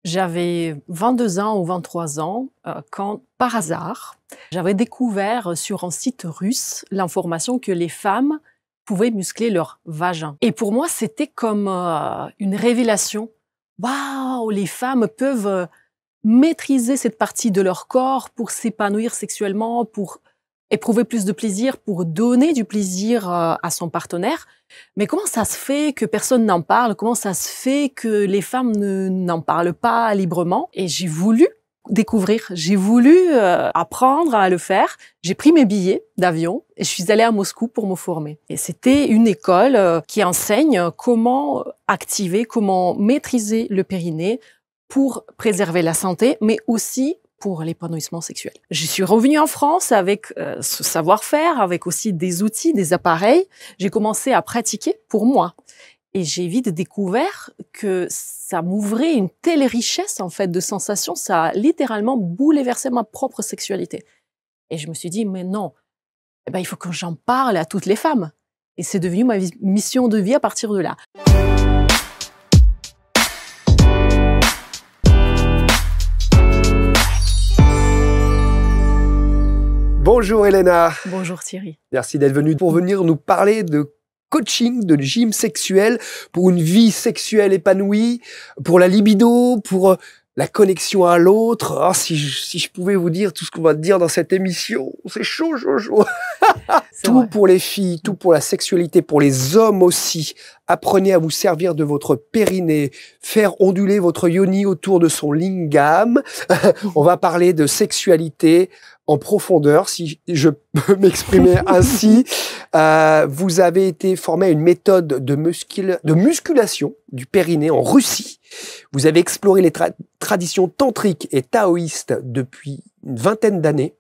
J'avais 22 ans ou 23 ans quand, par hasard, j'avais découvert sur un site russe l'information que les femmes pouvaient muscler leur vagin. Et pour moi, c'était comme une révélation. Waouh, les femmes peuvent maîtriser cette partie de leur corps pour s'épanouir sexuellement, pour éprouver plus de plaisir, pour donner du plaisir à son partenaire. Mais comment ça se fait que personne n'en parle? Comment ça se fait que les femmes n'en parlent pas librement? Et j'ai voulu découvrir, j'ai voulu apprendre à le faire. J'ai pris mes billets d'avion et je suis allée à Moscou pour me former. Et c'était une école qui enseigne comment activer, comment maîtriser le périnée pour préserver la santé, mais aussi pour l'épanouissement sexuel. Je suis revenue en France avec ce savoir-faire, avec aussi des outils, des appareils. J'ai commencé à pratiquer pour moi. Et j'ai vite découvert que ça m'ouvrait une telle richesse en fait de sensations, ça a littéralement bouleversé ma propre sexualité. Et je me suis dit, mais non, il faut que j'en parle à toutes les femmes. Et c'est devenu ma mission de vie à partir de là. Bonjour Elena. Bonjour Thierry. Merci d'être venue pour venir nous parler de coaching, de gym sexuel, pour une vie sexuelle épanouie, pour la libido, pour la connexion à l'autre. Oh, si je pouvais vous dire tout ce qu'on va dire dans cette émission, c'est chaud. Tout vrai. Pour les filles, tout pour la sexualité, pour les hommes aussi. Apprenez à vous servir de votre périnée, faire onduler votre yoni autour de son lingam. On va parler de sexualité en profondeur, si je peux m'exprimer ainsi. Vous avez été formé à une méthode de musculation du périnée en Russie. Vous avez exploré les traditions tantriques et taoïstes depuis une vingtaine d'années.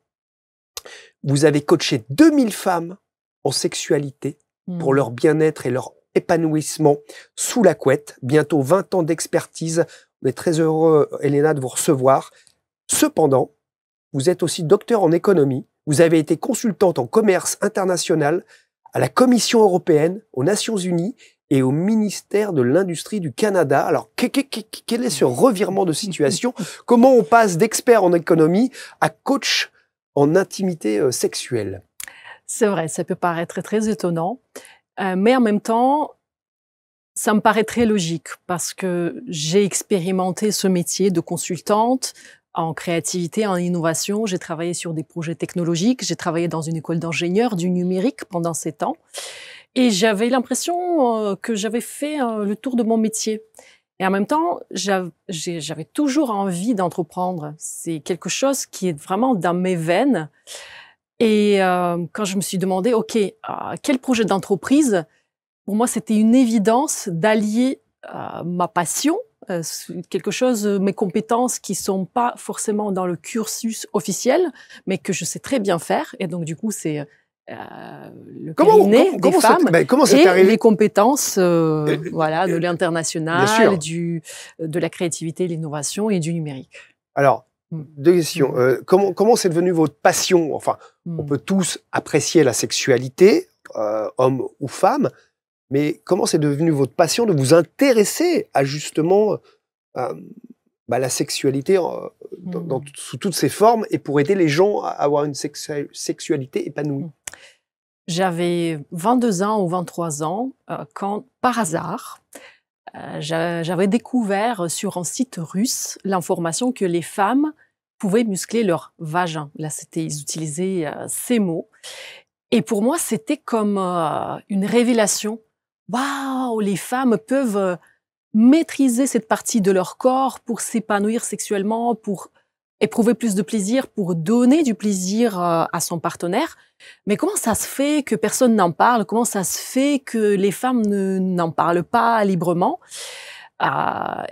Vous avez coaché 2000 femmes en sexualité pour leur bien-être et leur épanouissement sous la couette. Bientôt 20 ans d'expertise. On est très heureux, Elena, de vous recevoir. Cependant, vous êtes aussi docteur en économie. Vous avez été consultante en commerce international à la Commission européenne, aux Nations Unies et au ministère de l'Industrie du Canada. Alors, quel est ce revirement de situation? Comment on passe d'expert en économie à coach en intimité sexuelle? C'est vrai, ça peut paraître très étonnant, mais en même temps, ça me paraît très logique parce que j'ai expérimenté ce métier de consultante en créativité, en innovation. J'ai travaillé sur des projets technologiques, j'ai travaillé dans une école d'ingénieurs du numérique pendant 7 ans et j'avais l'impression que j'avais fait le tour de mon métier. Et en même temps, j'avais toujours envie d'entreprendre. C'est quelque chose qui est vraiment dans mes veines. Et quand je me suis demandé, OK, quel projet d'entreprise? Pour moi, c'était une évidence d'allier ma passion, quelque chose, mes compétences qui sont pas forcément dans le cursus officiel, mais que je sais très bien faire. Et donc, du coup, c'est le périnée des femmes et arrivé? les compétences voilà, de l'international, de la créativité, l'innovation et du numérique. Alors, deux questions. Comment c'est devenu votre passion? Enfin, on peut tous apprécier la sexualité, homme ou femme, mais comment c'est devenu votre passion de vous intéresser à justement la sexualité sous toutes ses formes et pour aider les gens à avoir une sexualité épanouie? J'avais 22 ans ou 23 ans quand, par hasard, j'avais découvert sur un site russe l'information que les femmes pouvaient muscler leur vagin. Là, ils utilisaient ces mots. Et pour moi, c'était comme une révélation. Waouh, les femmes peuvent maîtriser cette partie de leur corps pour s'épanouir sexuellement, pour éprouver plus de plaisir, pour donner du plaisir à son partenaire. Mais comment ça se fait que personne n'en parle? Comment ça se fait que les femmes n'en parlent pas librement?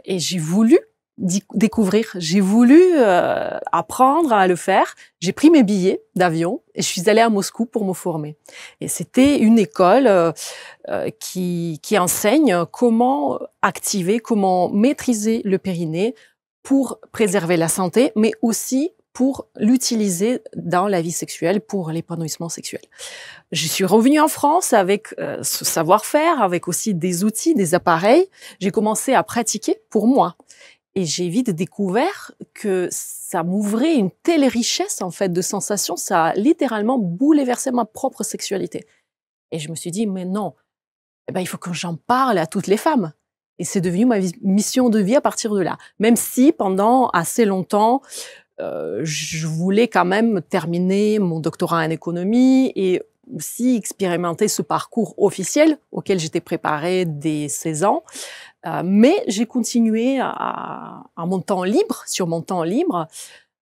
Et j'ai voulu découvrir, j'ai voulu apprendre à le faire. J'ai pris mes billets d'avion et je suis allée à Moscou pour me former. Et c'était une école qui enseigne comment activer, comment maîtriser le périnée pour préserver la santé, mais aussi pour l'utiliser dans la vie sexuelle, pour l'épanouissement sexuel. Je suis revenue en France avec ce savoir-faire, avec aussi des outils, des appareils. J'ai commencé à pratiquer pour moi. Et j'ai vite découvert que ça m'ouvrait une telle richesse en fait de sensations, ça a littéralement bouleversé ma propre sexualité. Et je me suis dit, mais non, eh ben, il faut que j'en parle à toutes les femmes. Et c'est devenu ma mission de vie à partir de là. Même si pendant assez longtemps, je voulais quand même terminer mon doctorat en économie et aussi expérimenter ce parcours officiel auquel j'étais préparée dès 16 ans. Mais j'ai continué à mon temps libre, sur mon temps libre,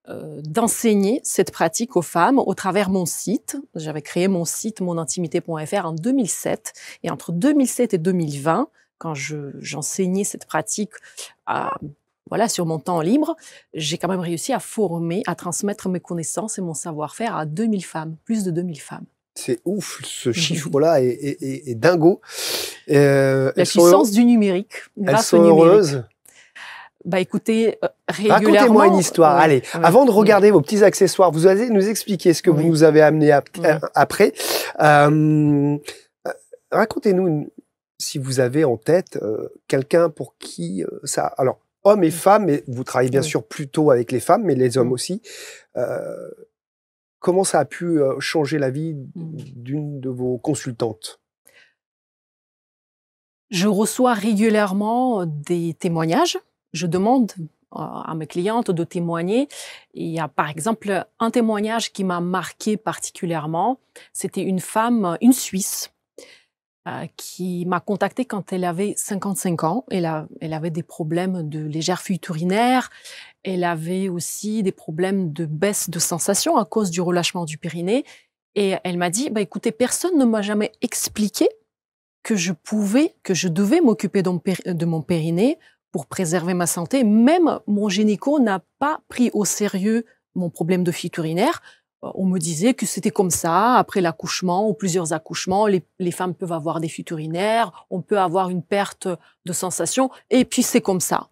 d'enseigner cette pratique aux femmes au travers mon site. J'avais créé mon site monintimité.fr en 2007. Et entre 2007 et 2020, quand j'enseignais cette pratique voilà, sur mon temps libre, j'ai quand même réussi à former, à transmettre mes connaissances et mon savoir-faire à 2000 femmes, plus de 2000 femmes. C'est ouf, ce chiffre-là est dingo. La puissance du numérique, grâce au numérique. Heureuses. Bah écoutez, régulièrement... Racontez-moi une histoire. Allez, avant de regarder vos petits accessoires, vous allez nous expliquer ce que vous nous avez amené après. Racontez-nous, si vous avez en tête quelqu'un pour qui ça... Alors, hommes et femmes, mais vous travaillez bien sûr plutôt avec les femmes, mais les hommes aussi. Comment ça a pu changer la vie d'une de vos consultantes? Je reçois régulièrement des témoignages. Je demande à mes clientes de témoigner. Il y a par exemple un témoignage qui m'a marqué particulièrement. C'était une femme, une Suisse, qui m'a contactée quand elle avait 55 ans. Elle avait des problèmes de légère fuite urinaire. Elle avait aussi des problèmes de baisse de sensation à cause du relâchement du périnée. Et elle m'a dit, bah, écoutez, personne ne m'a jamais expliqué que je devais m'occuper de mon périnée pour préserver ma santé. Même mon gynéco n'a pas pris au sérieux mon problème de fuite urinaire. On me disait que c'était comme ça, après l'accouchement ou plusieurs accouchements, les femmes peuvent avoir des fuites urinaires, on peut avoir une perte de sensation, et puis c'est comme ça.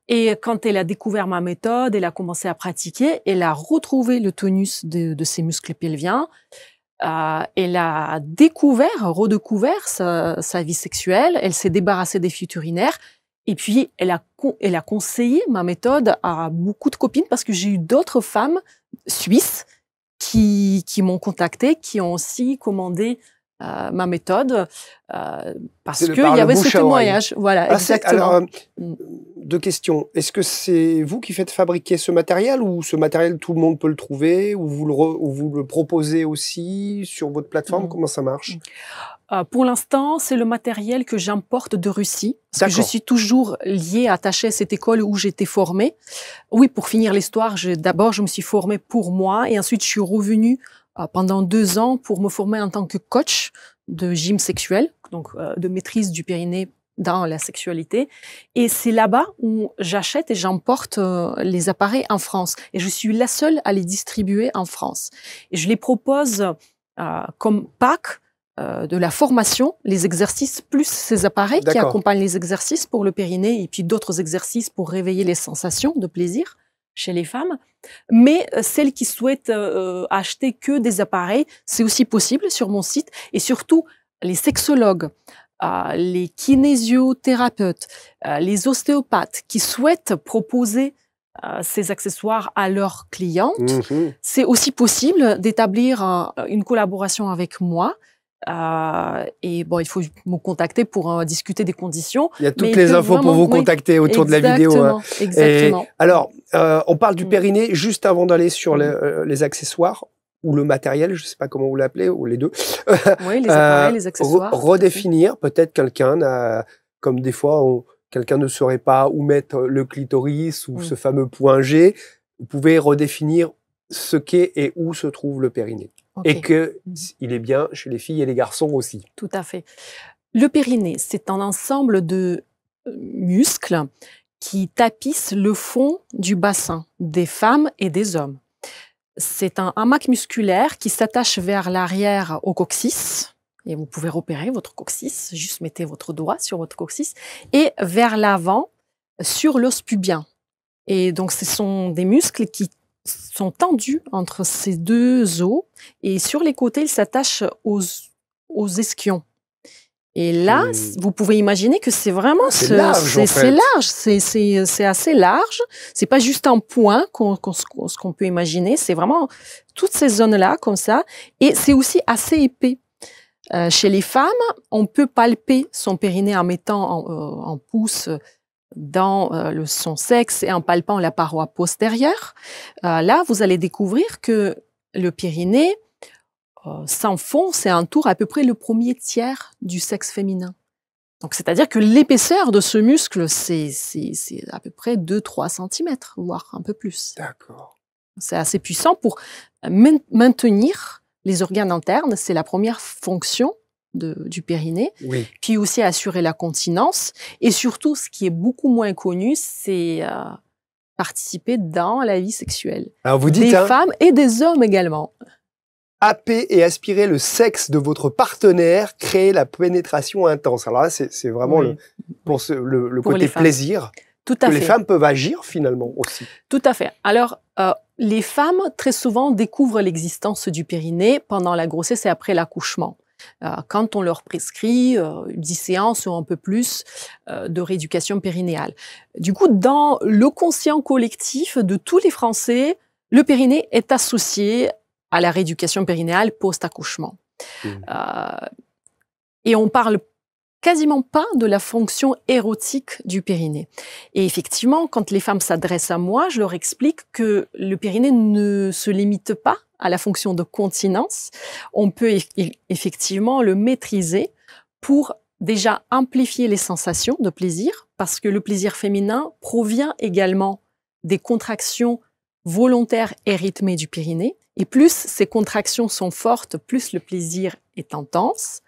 Et quand elle a découvert ma méthode, elle a commencé à pratiquer, elle a retrouvé le tonus de ses muscles pelviens, elle a redécouvert sa vie sexuelle, elle s'est débarrassée des fuites urinaires, et puis elle a conseillé ma méthode à beaucoup de copines parce que j'ai eu d'autres femmes suisses qui m'ont contactée, qui ont aussi commandé ma méthode parce qu'il y avait ce témoignage. Voilà, exactement. Alors, deux questions. Est-ce que c'est vous qui faites fabriquer ce matériel ou ce matériel, tout le monde peut le trouver ou vous le proposez aussi sur votre plateforme? Comment ça marche? Pour l'instant, c'est le matériel que j'importe de Russie. Parce que je suis toujours liée, attachée à cette école où j'étais formée. Oui, pour finir l'histoire, d'abord, je me suis formée pour moi et ensuite, je suis revenue pendant 2 ans pour me former en tant que coach de gym sexuel, donc de maîtrise du périnée dans la sexualité. Et c'est là-bas où j'achète et j'emporte les appareils en France. Et je suis la seule à les distribuer en France. Et je les propose comme pack de la formation, les exercices plus ces appareils qui accompagnent les exercices pour le périnée et puis d'autres exercices pour réveiller les sensations de plaisir chez les femmes. Mais celles qui souhaitent acheter que des appareils, c'est aussi possible sur mon site. Et surtout, les sexologues, les kinésiothérapeutes, les ostéopathes qui souhaitent proposer ces accessoires à leurs clientes, c'est aussi possible d'établir une collaboration avec moi. Et bon, il faut me contacter pour discuter des conditions. Il y a toutes les infos pour vous contacter autour de la vidéo. Exactement. Et alors, on parle du périnée juste avant d'aller sur les accessoires ou le matériel, je ne sais pas comment vous l'appelez, ou les deux. Oui, les appareils, les accessoires. Redéfinir, peut-être quelqu'un, comme des fois, quelqu'un ne saurait pas où mettre le clitoris ou ce fameux point G. Vous pouvez redéfinir ce qu'est et où se trouve le périnée. Et qu'il est bien chez les filles et les garçons aussi. Tout à fait. Le périnée, c'est un ensemble de muscles qui tapissent le fond du bassin des femmes et des hommes. C'est un hamac musculaire qui s'attache vers l'arrière au coccyx. Et vous pouvez repérer votre coccyx, juste mettez votre doigt sur votre coccyx, et vers l'avant sur l'os pubien. Et donc, ce sont des muscles qui sont tendus entre ces deux os et sur les côtés, ils s'attachent aux ischions. Et là, vous pouvez imaginer que c'est vraiment c'est large, en fait. C'est large, c'est assez large. C'est pas juste un point ce qu'on peut imaginer. C'est vraiment toutes ces zones-là comme ça. Et c'est aussi assez épais. Chez les femmes, on peut palper son périnée en mettant en pouce dans son sexe et en palpant la paroi postérieure. Là, vous allez découvrir que le périnée s'enfonce et entoure à peu près le premier tiers du sexe féminin. Donc, c'est-à-dire que l'épaisseur de ce muscle, c'est à peu près 2-3 cm, voire un peu plus. D'accord. C'est assez puissant pour maintenir les organes internes. C'est la première fonction du périnée. Oui. Puis aussi assurer la continence. Et surtout, ce qui est beaucoup moins connu, c'est participer dans la vie sexuelle. Alors vous dites, des femmes et des hommes également. Happer et aspirer le sexe de votre partenaire, créer la pénétration intense. Alors là, c'est vraiment Oui. le Pour côté les femmes. plaisir. Tout à que fait. les femmes peuvent agir finalement aussi. Tout à fait. Alors, les femmes, très souvent, découvrent l'existence du périnée pendant la grossesse et après l'accouchement. Quand on leur prescrit 10 séances ou un peu plus de rééducation périnéale. Du coup, dans le conscient collectif de tous les Français, le périnée est associé à la rééducation périnéale post-accouchement. Et on parle quasiment pas de la fonction érotique du périnée. Et effectivement, quand les femmes s'adressent à moi, je leur explique que le périnée ne se limite pas à la fonction de continence. On peut effectivement le maîtriser pour déjà amplifier les sensations de plaisir, parce que le plaisir féminin provient également des contractions volontaires et rythmées du périnée. Et plus ces contractions sont fortes, plus le plaisir est intense.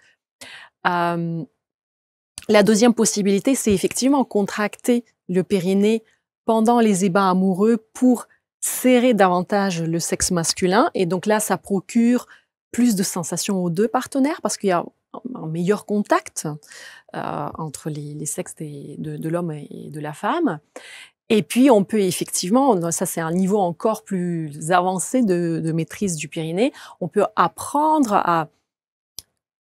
La deuxième possibilité, c'est effectivement contracter le périnée pendant les ébats amoureux pour serrer davantage le sexe masculin. Et donc là, ça procure plus de sensations aux deux partenaires parce qu'il y a un meilleur contact entre les sexes de l'homme et de la femme. Et puis, on peut effectivement, ça c'est un niveau encore plus avancé de maîtrise du périnée, on peut apprendre à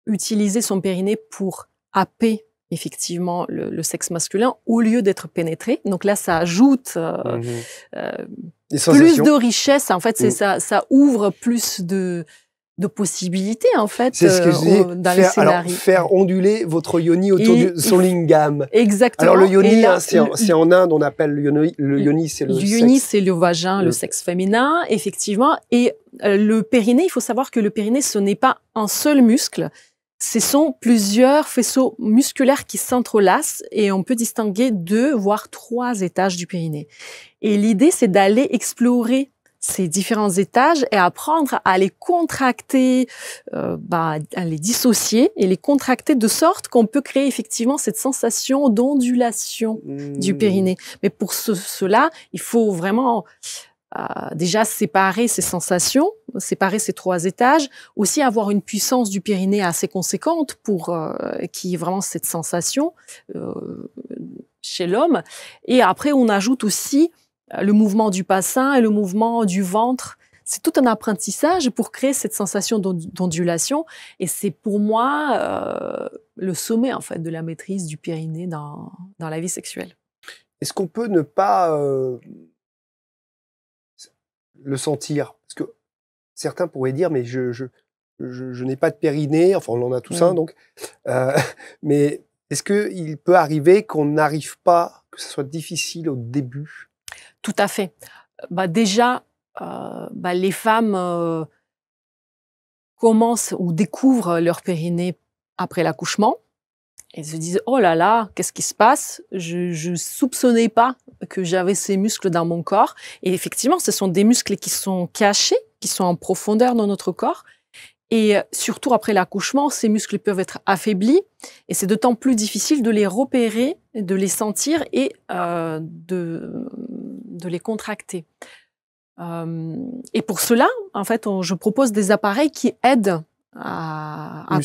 utiliser son périnée pour happer effectivement le sexe masculin au lieu d'être pénétré. Donc là, ça ajoute plus de richesse. En fait, ça ouvre plus de possibilités, en fait, c'est ce que je dis, dans les scénarios. Alors, faire onduler votre yoni autour de son lingam. Exactement. Alors, le yoni, là, c'est en Inde, on appelle le yoni, c'est le sexe. Le yoni, c'est le vagin, le sexe féminin, effectivement. Et le périnée, il faut savoir que le périnée, ce n'est pas un seul muscle. Ce sont plusieurs faisceaux musculaires qui s'entrelacent et on peut distinguer 2, voire 3 étages du périnée. Et l'idée, c'est d'aller explorer ces différents étages et apprendre à les contracter, à les dissocier et les contracter de sorte qu'on peut créer effectivement cette sensation d'ondulation du périnée. Mais pour cela, il faut vraiment déjà séparer ces sensations, séparer ces 3 étages, aussi avoir une puissance du périnée assez conséquente pour qu'il y ait vraiment cette sensation chez l'homme. Et après, on ajoute aussi le mouvement du bassin et le mouvement du ventre. C'est tout un apprentissage pour créer cette sensation d'ondulation. Et c'est pour moi le sommet en fait de la maîtrise du périnée dans la vie sexuelle. Est-ce qu'on peut ne pas le sentir? Parce que certains pourraient dire, mais je n'ai pas de périnée. Enfin, on en a tous un, donc. Mais est-ce qu'il peut arriver qu'on n'arrive pas, que ce soit difficile au début? Tout à fait. Déjà, les femmes commencent ou découvrent leur périnée après l'accouchement. Elles se disent « Oh là là, qu'est-ce qui se passe? Je ne soupçonnais pas que j'avais ces muscles dans mon corps. » Et effectivement, ce sont des muscles qui sont cachés, qui sont en profondeur dans notre corps. Et surtout après l'accouchement, ces muscles peuvent être affaiblis et c'est d'autant plus difficile de les repérer, de les sentir et de les contracter. Et pour cela, en fait, je propose des appareils qui aident à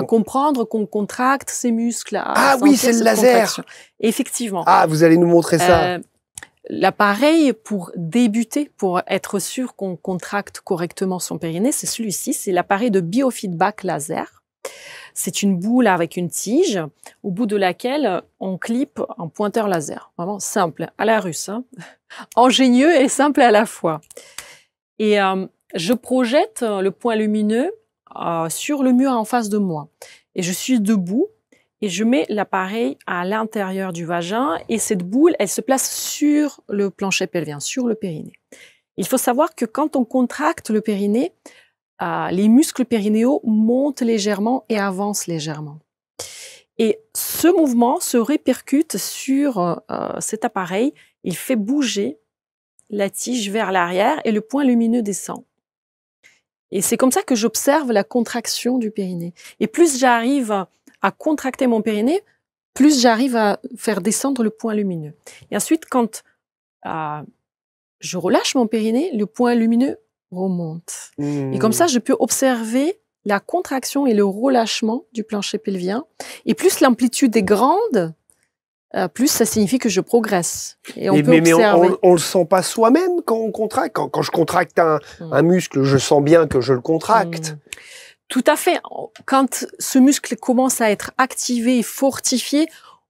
comprendre qu'on contracte ces muscles. Ah oui, c'est le laser. Effectivement. Ah, vous allez nous montrer ça. L'appareil pour débuter, pour être sûr qu'on contracte correctement son périnée, c'est celui-ci. C'est l'appareil de biofeedback laser. C'est une boule avec une tige, au bout de laquelle on clippe un pointeur laser. Vraiment simple, à la russe, hein. Ingénieux et simple à la fois. Et je projette le point lumineux sur le mur en face de moi. Et je suis debout et je mets l'appareil à l'intérieur du vagin et cette boule, elle se place sur le plancher pelvien, sur le périnée. Il faut savoir que quand on contracte le périnée, les muscles périnéaux montent légèrement et avancent légèrement. Et ce mouvement se répercute sur cet appareil. Il fait bouger la tige vers l'arrière et le point lumineux descend. Et c'est comme ça que j'observe la contraction du périnée. Et plus j'arrive à contracter mon périnée, plus j'arrive à faire descendre le point lumineux. Et ensuite, quand je relâche mon périnée, le point lumineux remonte. Et comme ça, je peux observer la contraction et le relâchement du plancher pelvien. Et plus l'amplitude est grande, plus ça signifie que je progresse. Et on peut observer. On le sent pas soi-même quand on contracte. Quand je contracte un muscle, je sens bien que je le contracte. Tout à fait. Quand ce muscle commence à être activé et fortifié,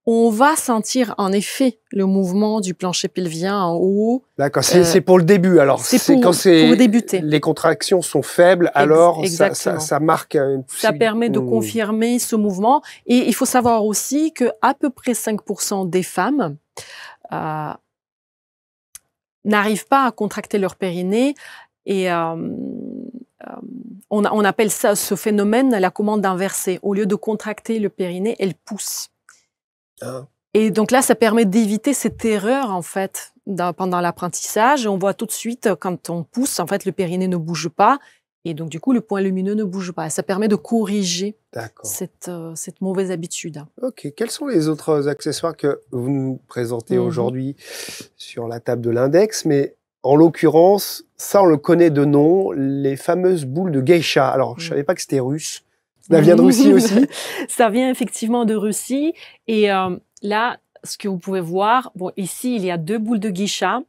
on va sentir en effet le mouvement du plancher pelvien en haut. D'accord, c'est pour le début. Alors, c'est quand pour débuter. Les contractions sont faibles, alors ça marque. Ça permet de confirmer ce mouvement. Et il faut savoir aussi que à peu près 5% des femmes n'arrivent pas à contracter leur périnée. Et on appelle ça, ce phénomène, la commande inversée. Au lieu de contracter le périnée, elle pousse. Et donc là, ça permet d'éviter cette erreur, en fait, pendant l'apprentissage. On voit tout de suite, quand on pousse, en fait, le périnée ne bouge pas. Et donc, du coup, le point lumineux ne bouge pas. Et ça permet de corriger cette mauvaise habitude. OK. Quels sont les autres accessoires que vous nous présentez aujourd'hui sur la table de l'index? Mais en l'occurrence, ça, on le connaît de nom, les fameuses boules de geisha. Alors, je savais pas que c'était russe. Ça vient de Russie aussi? Ça vient effectivement de Russie. Et là, ce que vous pouvez voir, bon, ici, il y a 2 boules de geisha,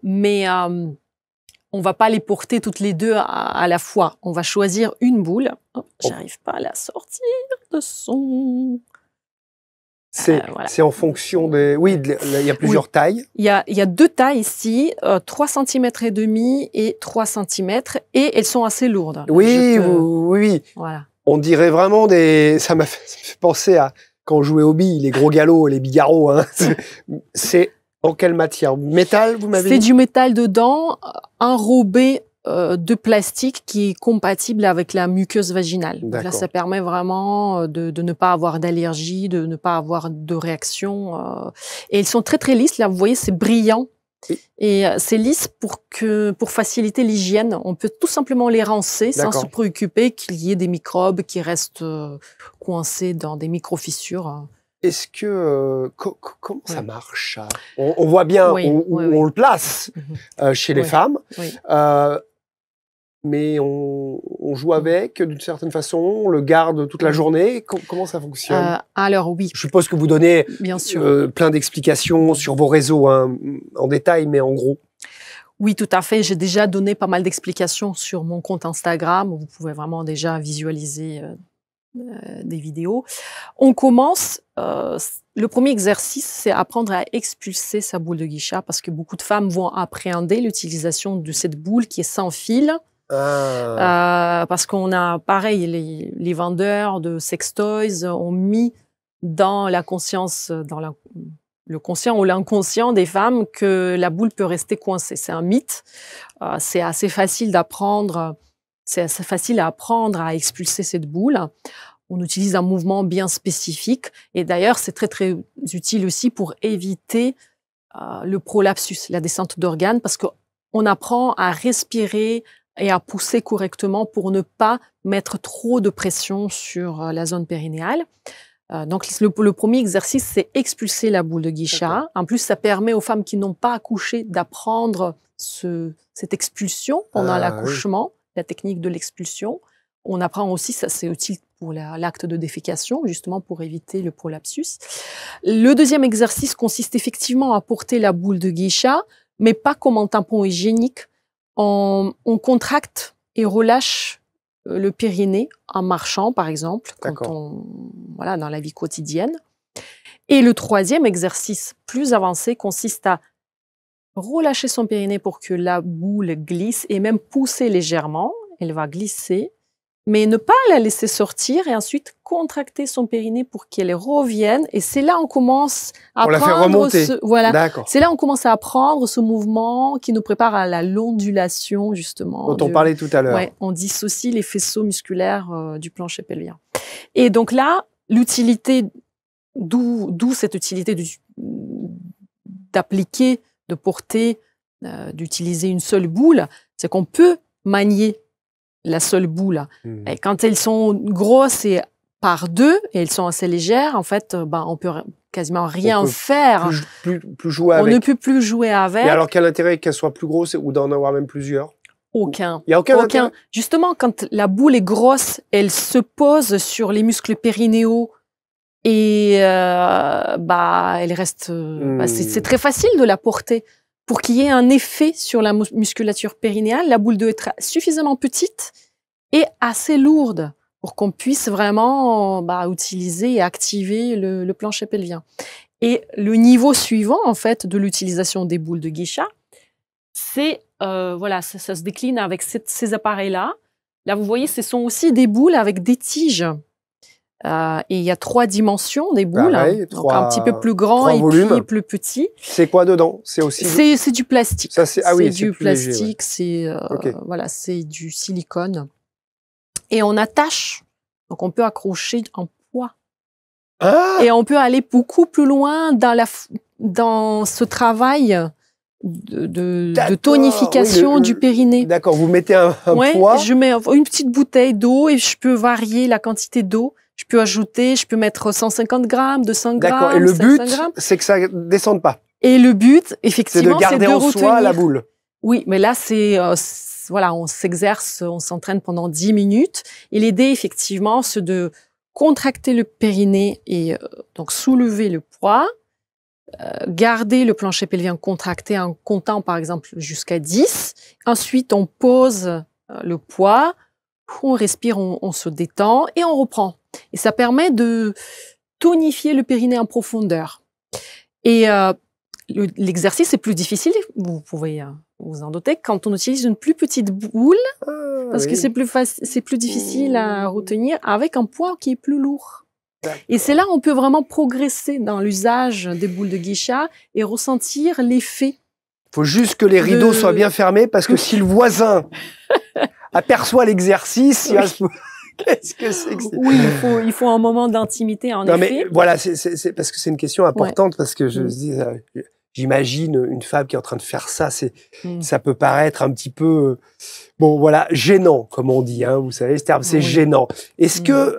mais on va pas les porter toutes les deux à la fois. On va choisir une boule. Oh, j'arrive pas à la sortir de son... C'est en fonction des... Oui, il y a plusieurs tailles. Il y a 2 tailles ici, 3 cm et demi et 3 cm, et elles sont assez lourdes. Oui, oui. Voilà. On dirait vraiment des... Ça m'a fait penser à quand on jouait aux billes, les gros galops, les bigarros. Hein. C'est en quelle matière? Métal, vous m'avez dit? C'est du métal dedans, enrobé de plastique qui est compatible avec la muqueuse vaginale. Donc là, ça permet vraiment de ne pas avoir d'allergie, de ne pas avoir de réaction. Et ils sont très très lisses. Là, vous voyez, c'est brillant. Et c'est lisse pour faciliter l'hygiène. On peut tout simplement les rincer sans se préoccuper qu'il y ait des microbes qui restent coincés dans des micro-fissures. Est-ce que... comment ça marche, ça? On voit bien où on le place chez les femmes. Mais on joue avec d'une certaine façon, on le garde toute la journée. Comment ça fonctionne? Alors oui. Je suppose que vous donnez bien sûr. Plein d'explications sur vos réseaux en détail, mais en gros. Oui, tout à fait. J'ai déjà donné pas mal d'explications sur mon compte Instagram où vous pouvez vraiment déjà visualiser des vidéos. On commence, le premier exercice, c'est apprendre à expulser sa boule de geisha parce que beaucoup de femmes vont appréhender l'utilisation de cette boule qui est sans fil. Parce qu'on a, pareil, les vendeurs de sextoys ont mis dans la conscience, le conscient ou l'inconscient des femmes que la boule peut rester coincée. C'est un mythe. C'est assez facile d'apprendre. C'est assez facile à apprendre à expulser cette boule. On utilise un mouvement bien spécifique. Et d'ailleurs, c'est très, très utile aussi pour éviter le prolapsus, la descente d'organes, parce qu'on apprend à respirer et à pousser correctement pour ne pas mettre trop de pression sur la zone périnéale. Donc, le premier exercice, c'est expulser la boule de geisha. En plus, ça permet aux femmes qui n'ont pas accouché d'apprendre cette expulsion pendant l'accouchement, la technique de l'expulsion. On apprend aussi, ça c'est utile pour l'acte de défécation, justement pour éviter le prolapsus. Le deuxième exercice consiste effectivement à porter la boule de geisha, mais pas comme un tampon hygiénique. On contracte et relâche le périnée en marchant, par exemple, D'accord. voilà, dans la vie quotidienne. Et le troisième exercice plus avancé consiste à relâcher son périnée pour que la boule glisse et même pousser légèrement. Elle va glisser, mais ne pas la laisser sortir et ensuite contracter son périnée pour qu'elle revienne. Et c'est là on commence à On la fait apprendre remonter. voilà. D'accord. C'est là on commence à apprendre ce mouvement qui nous prépare à la l'ondulation justement. Dont on parlait tout à l'heure. Ouais, on dissocie les faisceaux musculaires du plancher pelvien. Et donc là, l'utilité, d'où cette utilité d'appliquer, de porter, d'utiliser une seule boule, c'est qu'on peut manier la seule boule. Et quand elles sont grosses et par deux, et elles sont assez légères, en fait, on peut quasiment rien faire. Plus jouer avec. On ne peut plus jouer avec. Et alors, quel intérêt qu'elle soit plus grosse ou d'en avoir même plusieurs? Aucun. Il n'y a aucun intérêt. Justement, quand la boule est grosse, elle se pose sur les muscles périnéaux et elle reste. C'est très facile de la porter. Pour qu'il y ait un effet sur la musculature périnéale, la boule doit être suffisamment petite et assez lourde pour qu'on puisse vraiment utiliser et activer le plancher pelvien. Et le niveau suivant, en fait, de l'utilisation des boules de geisha, c'est, ça se décline avec ces appareils-là. Là, vous voyez, ce sont aussi des boules avec des tiges. Et il y a 3 dimensions des boules, donc un petit peu plus grand et puis plus petit. C'est quoi dedans? C'est aussi c'est du plastique. Ça, c'est du plastique, léger, ouais. C'est du silicone. Et on attache, donc on peut accrocher en poids. Et on peut aller beaucoup plus loin dans ce travail de tonification du périnée. D'accord, vous mettez un poids. Je mets une petite bouteille d'eau et je peux varier la quantité d'eau. Je peux ajouter, je peux mettre 150 grammes, 200 grammes. D'accord, et le but, c'est que ça ne descende pas. Et le but, effectivement, c'est de garder en soi la boule. Oui, mais là, on s'exerce, on s'entraîne pendant 10 minutes. Et l'idée, effectivement, c'est de contracter le périnée et donc soulever le poids, garder le plancher pelvien contracté en comptant, par exemple, jusqu'à 10. Ensuite, on pose le poids, on respire, on se détend et on reprend. Et ça permet de tonifier le périnée en profondeur. Et l'exercice est plus difficile, vous pouvez vous en douter, quand on utilise une plus petite boule, parce que c'est plus difficile à retenir avec un poids qui est plus lourd. Et c'est là où on peut vraiment progresser dans l'usage des boules de geisha et ressentir l'effet. Il faut juste que les rideaux soient bien fermés, parce que si le voisin aperçoit l'exercice, il va se... Qu'est-ce que c'est que ça? Oui, il faut un moment d'intimité, en effet. Mais voilà, c'est parce que c'est une question importante, parce que j'imagine une femme qui est en train de faire ça, ça peut paraître un petit peu, gênant, comme on dit, vous savez, ce terme, c'est gênant. Est-ce que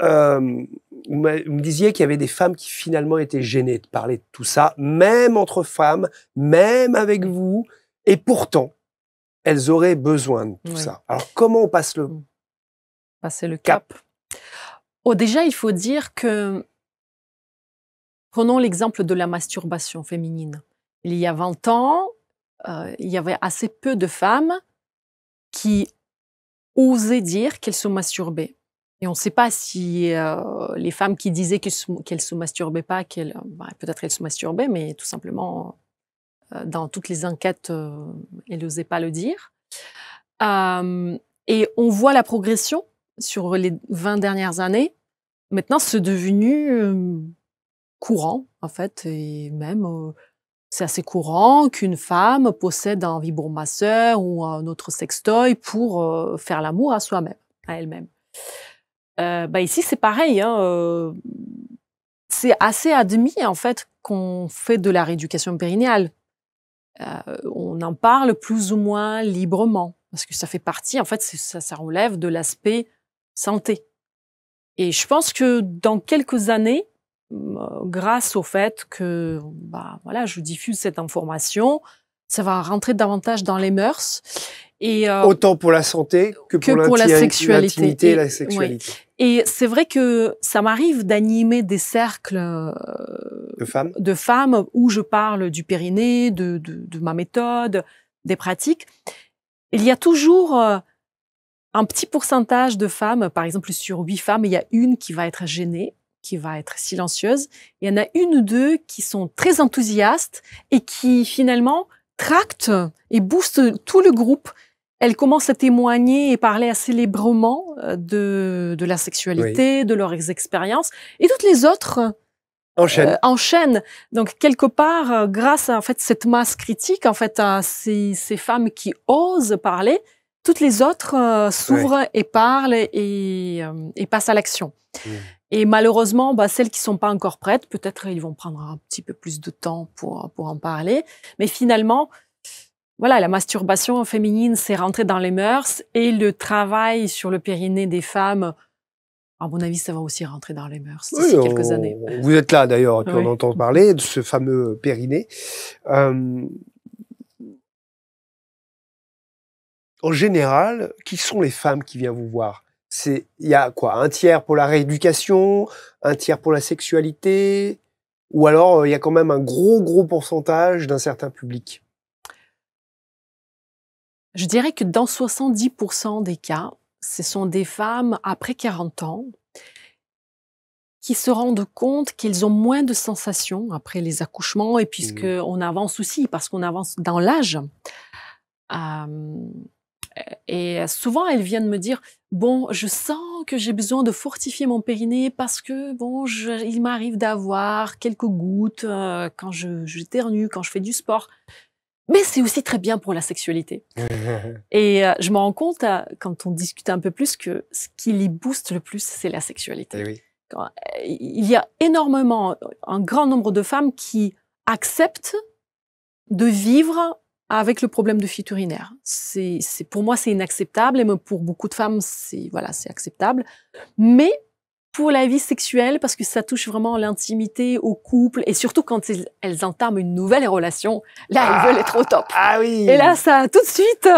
vous me disiez qu'il y avait des femmes qui finalement étaient gênées de parler de tout ça, même entre femmes, même avec vous, et pourtant, elles auraient besoin de tout ça. Alors, comment on passe passer le cap? Déjà, il faut dire que, prenons l'exemple de la masturbation féminine. Il y a 20 ans, il y avait assez peu de femmes qui osaient dire qu'elles se masturbaient. Et on ne sait pas si les femmes qui disaient qu'elles ne se masturbaient pas, peut-être elles se masturbaient, mais tout simplement, dans toutes les enquêtes, elles n'osaient pas le dire. Et on voit la progression sur les 20 dernières années. Maintenant, c'est devenu courant, en fait, et même c'est assez courant qu'une femme possède un vibromasseur ou un autre sextoy pour faire l'amour à soi-même, à elle-même. Ici, c'est pareil. C'est assez admis, en fait, qu'on fait de la rééducation périnéale. On en parle plus ou moins librement, parce que ça fait partie, en fait, ça relève de l'aspect santé. Et je pense que dans quelques années, grâce au fait que je diffuse cette information, ça va rentrer davantage dans les mœurs. Et, autant pour la santé que pour la sexualité. L'intimité et la sexualité. Oui. Et c'est vrai que ça m'arrive d'animer des cercles de femmes où je parle du périnée, de ma méthode, des pratiques. Il y a toujours un petit pourcentage de femmes, par exemple sur 8 femmes, il y a une qui va être gênée, qui va être silencieuse. Il y en a une ou deux qui sont très enthousiastes et qui finalement tractent et boostent tout le groupe. Elles commencent à témoigner et parler assez librement de la sexualité, de leurs expériences. Et toutes les autres enchaînent. Donc, quelque part, grâce à en fait, cette masse critique, en fait, à ces femmes qui osent parler, toutes les autres s'ouvrent et parlent et passent à l'action. Et malheureusement, celles qui sont pas encore prêtes, peut-être ils vont prendre un petit peu plus de temps pour en parler. Mais finalement, voilà, la masturbation féminine, c'est rentré dans les mœurs et le travail sur le périnée des femmes, à mon avis, ça va aussi rentrer dans les mœurs d'ici quelques années. Vous êtes là d'ailleurs, puis on entend parler de ce fameux périnée. En général, qui sont les femmes qui viennent vous voir? Il y a quoi? Un tiers pour la rééducation, un tiers pour la sexualité, ou alors il y a quand même un gros pourcentage d'un certain public? Je dirais que dans 70% des cas, ce sont des femmes après 40 ans qui se rendent compte qu'ils ont moins de sensations après les accouchements et puisqu'on avance aussi, parce qu'on avance dans l'âge. Et souvent, elles viennent me dire « Bon, je sens que j'ai besoin de fortifier mon périnée parce que, bon, il m'arrive d'avoir quelques gouttes quand j'éternue, quand je fais du sport. » Mais c'est aussi très bien pour la sexualité. Et je me rends compte, quand on discute un peu plus, que ce qui les booste le plus, c'est la sexualité. Oui. Il y a énormément, un grand nombre de femmes qui acceptent de vivre avec le problème de fuite urinaire. Pour moi, c'est inacceptable, et pour beaucoup de femmes, c'est acceptable. Mais pour la vie sexuelle, parce que ça touche vraiment l'intimité, au couple, et surtout quand elles entament une nouvelle relation, là, elles veulent être au top. Ah oui. Et là, ça, tout de suite,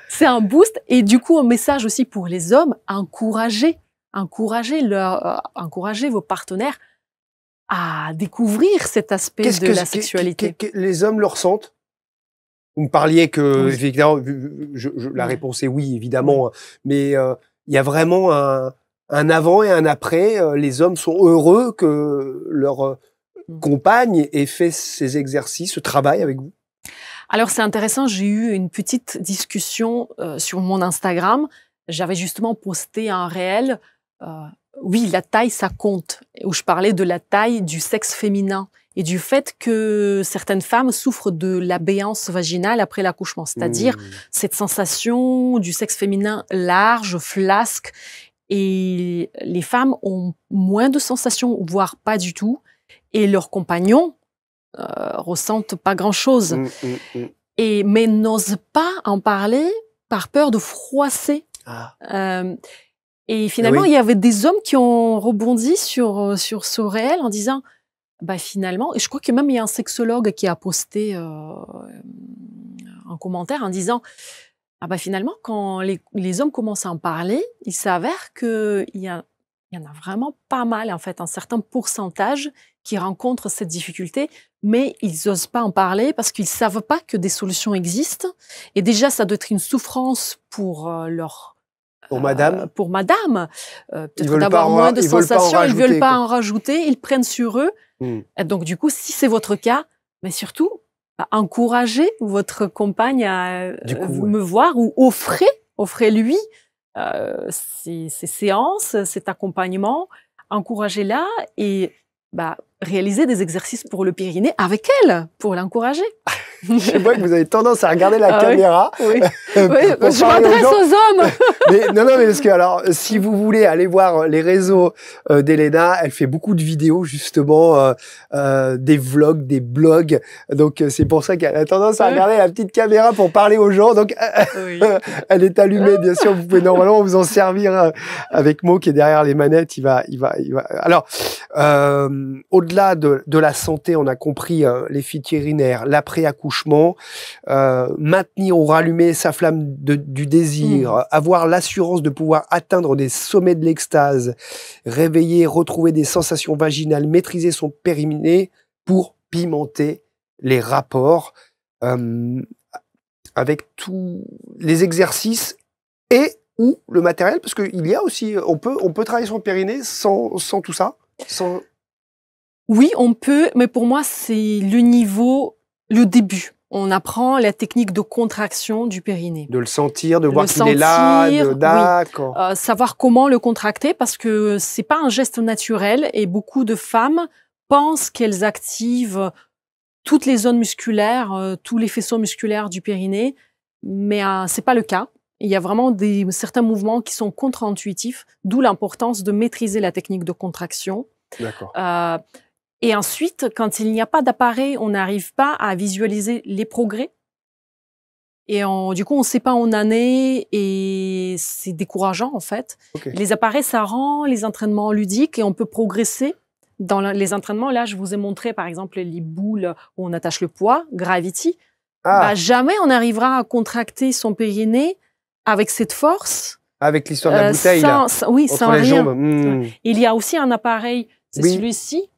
c'est un boost. Et du coup, un message aussi pour les hommes, encouragez vos partenaires à découvrir cet aspect de la sexualité. Les hommes le ressentent? Vous me parliez que, évidemment, la réponse est oui, évidemment, mais il y a vraiment un avant et un après. Les hommes sont heureux que leur compagne ait fait ces exercices, ce travail avec vous? Alors, c'est intéressant, j'ai eu une petite discussion sur mon Instagram. J'avais justement posté un réel. Oui, la taille, ça compte. Où je parlais de la taille du sexe féminin et du fait que certaines femmes souffrent de l'abéance vaginale après l'accouchement, c'est-à-dire cette sensation du sexe féminin large, flasque. Et les femmes ont moins de sensations, voire pas du tout, et leurs compagnons ressentent pas grand-chose. Mais n'osent pas en parler par peur de froisser. Et finalement, il y avait des hommes qui ont rebondi sur ce réel en disant, finalement, et je crois que même il y a un sexologue qui a posté un commentaire en disant, finalement, quand les hommes commencent à en parler, il s'avère qu'il y en a vraiment pas mal, en fait, un certain pourcentage qui rencontrent cette difficulté, mais ils n'osent pas en parler parce qu'ils savent pas que des solutions existent. Et déjà, ça doit être une souffrance pour madame. Pour madame, peut-être d'avoir moins de sensations, ils veulent pas en rajouter, ils prennent sur eux. Et donc, du coup, si c'est votre cas, mais surtout, encouragez votre compagne à me voir ou offrez-lui ces séances, cet accompagnement, encouragez-la et réalisez des exercices pour le périnée avec elle, pour l'encourager. Je vois que vous avez tendance à regarder la caméra. Oui, je m'adresse aux hommes. mais parce que alors, si vous voulez aller voir les réseaux d'Elena, elle fait beaucoup de vidéos justement, des vlogs, des blogs. Donc c'est pour ça qu'elle a tendance à regarder la petite caméra pour parler aux gens. Donc elle est allumée, bien sûr. Vous pouvez normalement vous en servir avec Mo qui est derrière les manettes. Il va. Alors, au-delà de la santé, on a compris les fuites urinaires, l'après-accouchement. Maintenir ou rallumer sa flamme du désir, avoir l'assurance de pouvoir atteindre des sommets de l'extase, réveiller, retrouver des sensations vaginales, maîtriser son périnée pour pimenter les rapports avec tous les exercices et ou le matériel, parce qu'il y a aussi, on peut travailler son périnée sans tout ça, sans... Oui, on peut, mais pour moi, c'est le début. On apprend la technique de contraction du périnée. De le sentir, de voir qu'il sentir, est là, d'accord. Oui. Savoir comment le contracter, parce que c'est pas un geste naturel et beaucoup de femmes pensent qu'elles activent toutes les zones musculaires, tous les faisceaux musculaires du périnée, mais c'est pas le cas. Il y a vraiment certains mouvements qui sont contre-intuitifs, d'où l'importance de maîtriser la technique de contraction. D'accord. Et ensuite, quand il n'y a pas d'appareil, on n'arrive pas à visualiser les progrès. Et du coup, on ne sait pas où on en est et c'est décourageant en fait. Okay. Les appareils, ça rend les entraînements ludiques et on peut progresser. Dans les entraînements, là, je vous ai montré par exemple les boules où on attache le poids, Gravity. Jamais on arrivera à contracter son périnée avec cette force. Avec l'histoire de la bouteille, là, oui, entre sans les rien. jambes. Il y a aussi un appareil, c'est oui. celui-ci.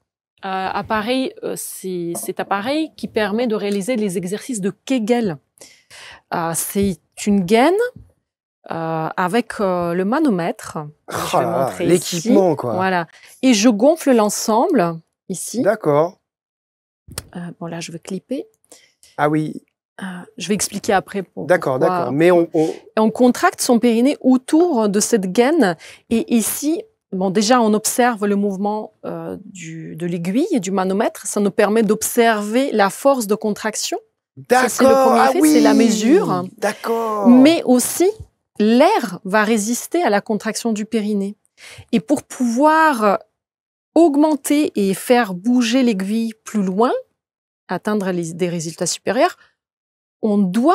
C'est cet appareil qui permet de réaliser les exercices de Kegel. C'est une gaine avec le manomètre. Oh l'équipement, quoi. Voilà. Et je gonfle l'ensemble ici. D'accord. Bon, là, je vais clipper. Ah oui. Je vais expliquer après. D'accord, d'accord. Mais on contracte son périnée autour de cette gaine. Et ici, bon, déjà, on observe le mouvement de l'aiguille et du manomètre. Ça nous permet d'observer la force de contraction. D'accord. C'est le premier effet, c'est la mesure. D'accord. Mais aussi, l'air va résister à la contraction du périnée. Et pour pouvoir augmenter et faire bouger l'aiguille plus loin, atteindre des résultats supérieurs, on doit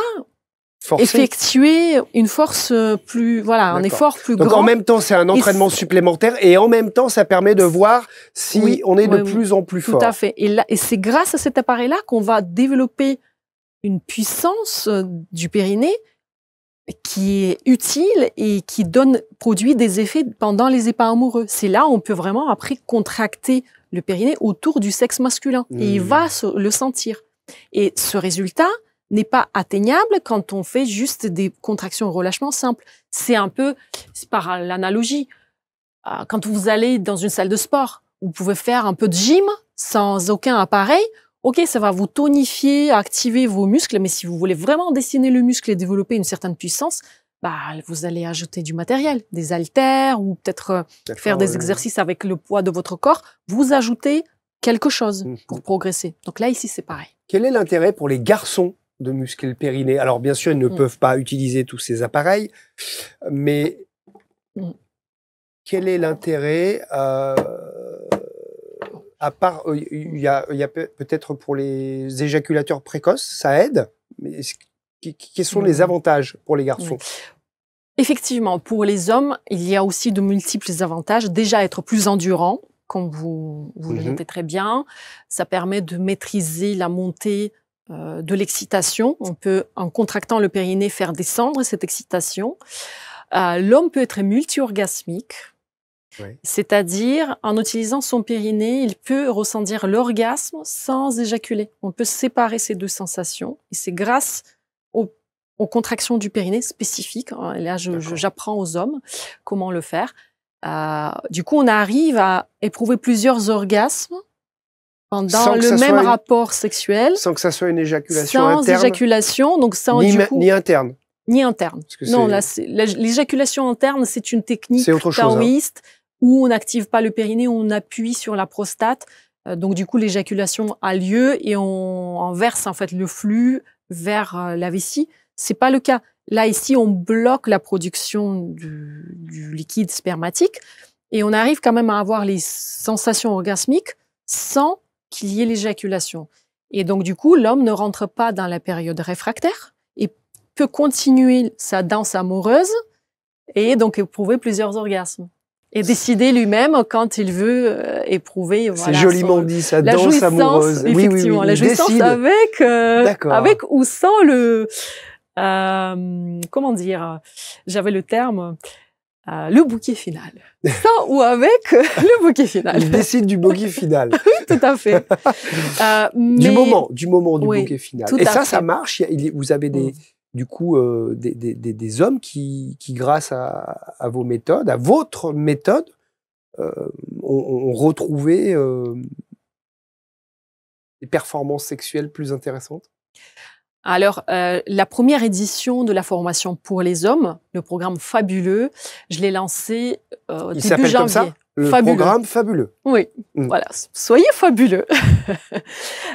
effectuer une force un effort plus grand. Donc en même temps, c'est un entraînement supplémentaire et en même temps, ça permet de voir si on est de plus en plus fort. Tout à fait. Et c'est grâce à cet appareil-là qu'on va développer une puissance du périnée qui est utile et qui produit des effets pendant les états amoureux. C'est là où on peut vraiment après contracter le périnée autour du sexe masculin. Et il va le sentir. Et ce résultat n'est pas atteignable quand on fait juste des contractions relâchement simples. C'est par l'analogie. Quand vous allez dans une salle de sport, vous pouvez faire un peu de gym sans aucun appareil. Ok, ça va vous tonifier, activer vos muscles, mais si vous voulez vraiment dessiner le muscle et développer une certaine puissance, vous allez ajouter du matériel, des haltères ou peut-être faire des exercices avec le poids de votre corps. Vous ajoutez quelque chose pour progresser. Donc là, ici, c'est pareil. Quel est l'intérêt pour les garçons de muscler le périnée? Alors, bien sûr, ils ne peuvent pas utiliser tous ces appareils, mais quel est l'intérêt à part, il y a peut-être pour les éjaculateurs précoces, ça aide, mais quels sont les avantages pour les garçons? Effectivement, pour les hommes, il y a aussi de multiples avantages. Déjà, être plus endurant, comme vous le notez très bien. Ça permet de maîtriser la montée de l'excitation. On peut, en contractant le périnée, faire descendre cette excitation. L'homme peut être multi-orgasmique. Oui. C'est-à-dire, en utilisant son périnée, il peut ressentir l'orgasme sans éjaculer. On peut séparer ces deux sensations. Et c'est grâce aux contractions du périnée spécifiques. Et là, j'apprends aux hommes comment le faire. Du coup, on arrive à éprouver plusieurs orgasmes pendant le même rapport sexuel. Sans que ça soit une éjaculation interne. Sans éjaculation, donc sans ni interne. Ni interne. Non, là, l'éjaculation interne, c'est une technique taoïste où on n'active pas le périnée, on appuie sur la prostate. Donc, du coup, l'éjaculation a lieu et on verse en fait le flux vers la vessie. C'est pas le cas. Là, ici, on bloque la production du liquide spermatique et on arrive quand même à avoir les sensations orgasmiques sans qu'il y ait l'éjaculation. Et donc, du coup, l'homme ne rentre pas dans la période réfractaire et peut continuer sa danse amoureuse et donc éprouver plusieurs orgasmes. Et décider lui-même quand il veut éprouver. C'est joliment dit, sa danse amoureuse. Effectivement, la jouissance avec ou sans le... comment dire? J'avais le terme... le bouquet final. Sans ou avec le bouquet final. Il décide du bouquet final. Oui, tout à fait. Du moment du bouquet final. Et ça marche. Vous avez du coup des hommes qui grâce à vos méthodes, à votre méthode, ont retrouvé des performances sexuelles plus intéressantes? Alors, la première édition de la formation pour les hommes, le programme Fabuleux, je l'ai lancé Il début s'appelle comme janvier. ça? Le Fabuleux. programme Fabuleux. Oui, voilà. Soyez fabuleux.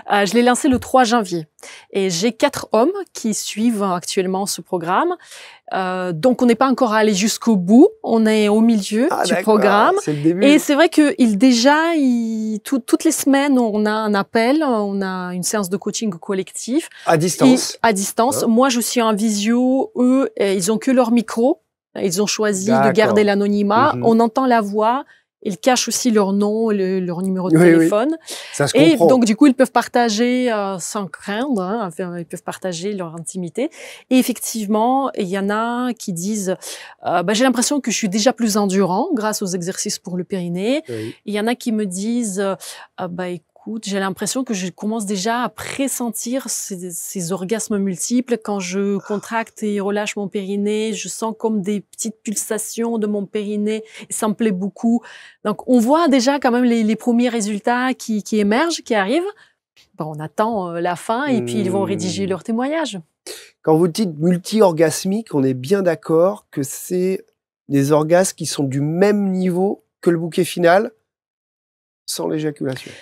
Je l'ai lancé le 3 janvier. Et j'ai 4 hommes qui suivent actuellement ce programme. Donc, on n'est pas encore allé jusqu'au bout. On est au milieu du programme. C'est le début. Et c'est vrai que toutes les semaines, on a un appel, on a une séance de coaching collectif. À distance. À distance. Hein? Moi, je suis en visio. Eux, ils ont que leur micro. Ils ont choisi de garder l'anonymat. On entend la voix. Ils cachent aussi leur nom, leur numéro de téléphone. Oui. Ça se comprend. Et donc, du coup, ils peuvent partager sans craindre. Hein, ils peuvent partager leur intimité. Et effectivement, il y en a qui disent j'ai l'impression que je suis déjà plus endurant grâce aux exercices pour le périnée. Oui. Il y en a qui me disent écoute, j'ai l'impression que je commence déjà à pressentir ces orgasmes multiples. Quand je contracte et relâche mon périnée, je sens comme des petites pulsations de mon périnée. Et ça me plaît beaucoup. Donc, on voit déjà quand même les premiers résultats qui émergent, qui arrivent. Bon, on attend la fin et puis ils vont rédiger leur témoignage. Quand vous dites multi-orgasmique, on est bien d'accord que c'est des orgasmes qui sont du même niveau que le bouquet final, sans l'éjaculation.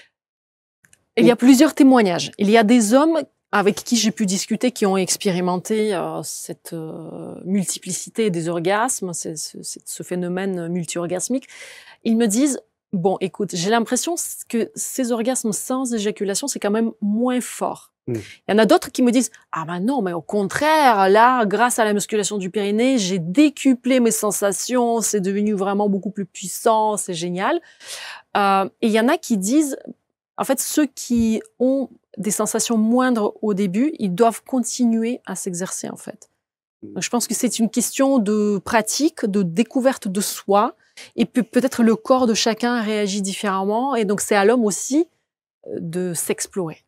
Il y a plusieurs témoignages. Il y a des hommes avec qui j'ai pu discuter qui ont expérimenté cette multiplicité des orgasmes, ce phénomène multi-orgasmique. Ils me disent, bon, écoute, j'ai l'impression que ces orgasmes sans éjaculation, c'est quand même moins fort. Il y en a d'autres qui me disent, ah ben non, mais au contraire, là, grâce à la musculation du périnée, j'ai décuplé mes sensations, c'est devenu vraiment beaucoup plus puissant, c'est génial. Et il y en a qui disent, en fait, ceux qui ont des sensations moindres au début, ils doivent continuer à s'exercer, en fait. Donc, je pense que c'est une question de pratique, de découverte de soi, et peut-être le corps de chacun réagit différemment, et donc c'est à l'homme aussi de s'explorer.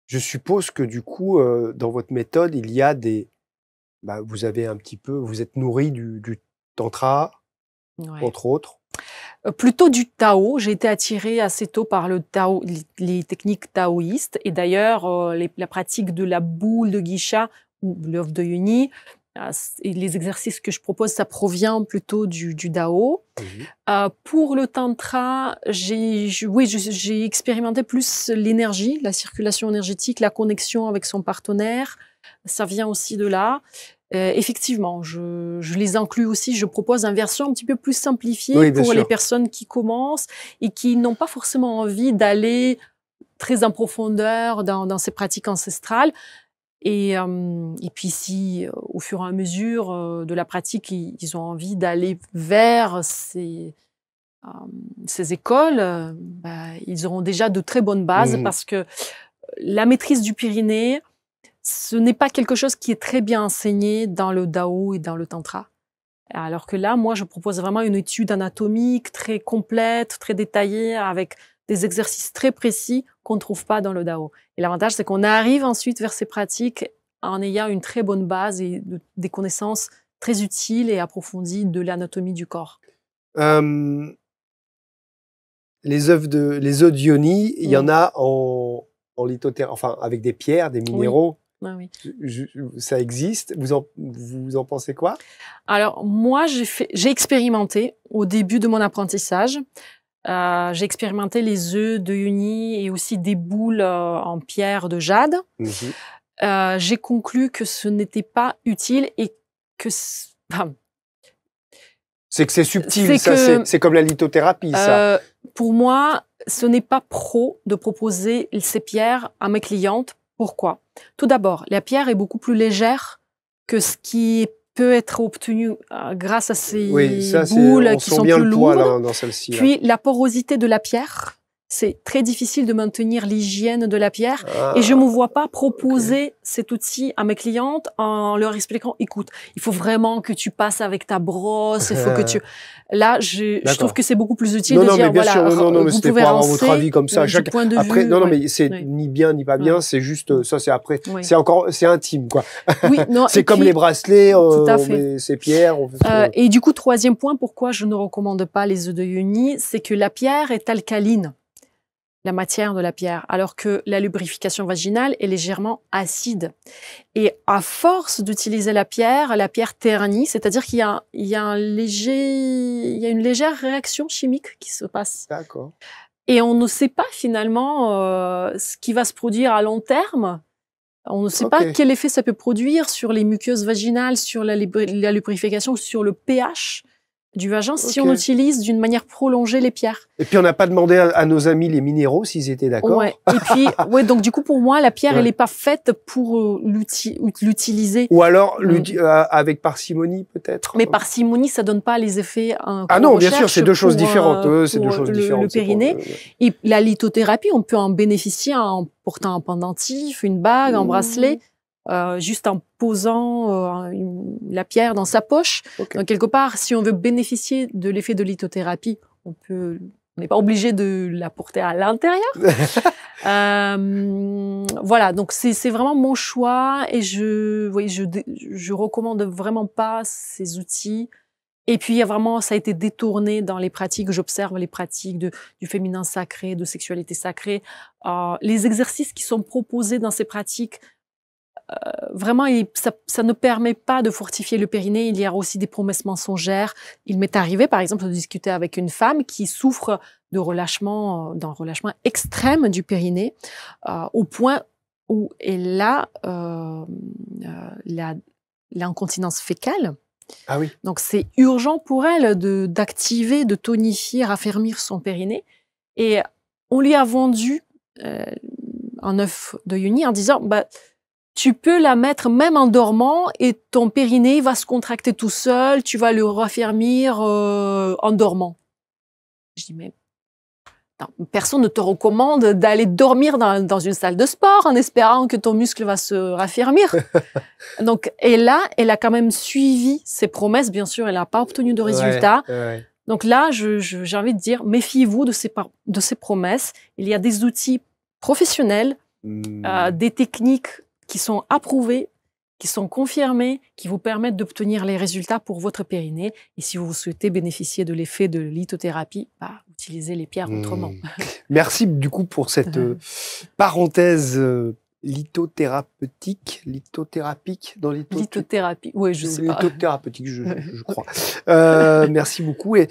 Je suppose que du coup, dans votre méthode, il y a vous avez vous êtes nourri du tantra, entre autres. Plutôt du Tao. J'ai été attirée assez tôt par le Tao, les techniques taoïstes. Et d'ailleurs, la pratique de la boule de Geisha ou l'œuf de Yoni, et les exercices que je propose, ça provient plutôt du Dao. Pour le Tantra, j'ai expérimenté plus l'énergie, la circulation énergétique, la connexion avec son partenaire. Ça vient aussi de là. Effectivement, je les inclus aussi. Je propose une version un petit peu plus simplifiée pour les personnes qui commencent et qui n'ont pas forcément envie d'aller très en profondeur dans ces pratiques ancestrales. Et puis si, au fur et à mesure de la pratique, ils ont envie d'aller vers ces écoles, ils auront déjà de très bonnes bases parce que la maîtrise du périnée, ce n'est pas quelque chose qui est très bien enseigné dans le Dao et dans le Tantra. Alors que là, moi, je propose vraiment une étude anatomique très complète, très détaillée, avec des exercices très précis qu'on ne trouve pas dans le Dao. Et l'avantage, c'est qu'on arrive ensuite vers ces pratiques en ayant une très bonne base et des connaissances très utiles et approfondies de l'anatomie du corps. Les œufs de Yoni, il y en a en lithothérapie, enfin avec des pierres, des minéraux. Oui. Ça existe. Vous en pensez quoi? Alors, moi, j'ai expérimenté au début de mon apprentissage. J'ai expérimenté les œufs de Yoni et aussi des boules en pierre de jade. J'ai conclu que ce n'était pas utile et que... c'est que c'est subtil, c'est comme la lithothérapie, ça. Pour moi, ce n'est pas pro de proposer ces pierres à mes clientes. Pourquoi? Tout d'abord, la pierre est beaucoup plus légère que ce qui peut être obtenu grâce à ces boules qui sont plus lourdes. Dans celle-ci. Puis, la porosité de la pierre c'est très difficile de maintenir l'hygiène de la pierre et je me vois pas proposer cet outil à mes clientes en leur expliquant, écoute, il faut vraiment que tu passes avec ta brosse, il faut que tu... Là, je trouve que c'est beaucoup plus utile de dire, mais bien voilà, sûr, mais vous c'était pouvez pour avoir votre avis comme ça. du point de après, vue, mais c'est ni bien ni pas bien, c'est juste, ça c'est après, c'est intime, quoi. Oui, non, c'est comme les bracelets, tout à on fait. met ses pierres. Et du coup, troisième point, pourquoi je ne recommande pas les œufs de yoni, c'est que la pierre est alcaline, la matière de la pierre, alors que la lubrification vaginale est légèrement acide. Et à force d'utiliser la pierre ternit, c'est-à-dire qu'il y a une légère réaction chimique qui se passe. D'accord. Et on ne sait pas finalement ce qui va se produire à long terme. On ne sait pas quel effet ça peut produire sur les muqueuses vaginales, sur la lubrification, sur le pH du vagin, si on utilise d'une manière prolongée les pierres. Et puis on n'a pas demandé à nos amis les minéraux s'ils étaient d'accord. Ouais. Et puis, donc du coup pour moi la pierre elle n'est pas faite pour l'utiliser. Ou alors avec parcimonie peut-être. Mais parcimonie ça donne pas les effets. Non, bien sûr, c'est deux choses différentes. C'est deux choses différentes. Le périnée. Et la lithothérapie, on peut en bénéficier en portant un pendentif, une bague, un bracelet. Juste en posant la pierre dans sa poche. Donc, quelque part, si on veut bénéficier de l'effet de lithothérapie, on n'est pas obligé de la porter à l'intérieur. Voilà, donc c'est vraiment mon choix et je recommande vraiment pas ces outils. Et puis, ça a été détourné dans les pratiques. J'observe les pratiques du féminin sacré, de sexualité sacrée. Les exercices qui sont proposés dans ces pratiques, vraiment, ça ne permet pas de fortifier le périnée. Il y a aussi des promesses mensongères. Il m'est arrivé, par exemple, de discuter avec une femme qui souffre d'un relâchement extrême du périnée, au point où elle a l'incontinence fécale. Ah oui. Donc, c'est urgent pour elle d'activer, de tonifier, raffermir son périnée. Et on lui a vendu un œuf de yoni en disant, tu peux la mettre même en dormant et ton périnée va se contracter tout seul, tu vas le raffermir en dormant. Je dis, mais personne ne te recommande d'aller dormir dans une salle de sport en espérant que ton muscle va se raffermir. Donc, et là, elle a quand même suivi ses promesses. Bien sûr, elle n'a pas obtenu de résultats. Donc là, j'ai envie de dire, méfiez-vous de ces promesses. Il y a des outils professionnels, des techniques qui sont approuvés, qui sont confirmés, qui vous permettent d'obtenir les résultats pour votre périnée. Et si vous souhaitez bénéficier de l'effet de lithothérapie, utilisez les pierres autrement. Merci du coup pour cette parenthèse lithothérapeutique, lithothérapie, oui, je sais pas. Lithothérapeutique, je crois. Merci beaucoup. Et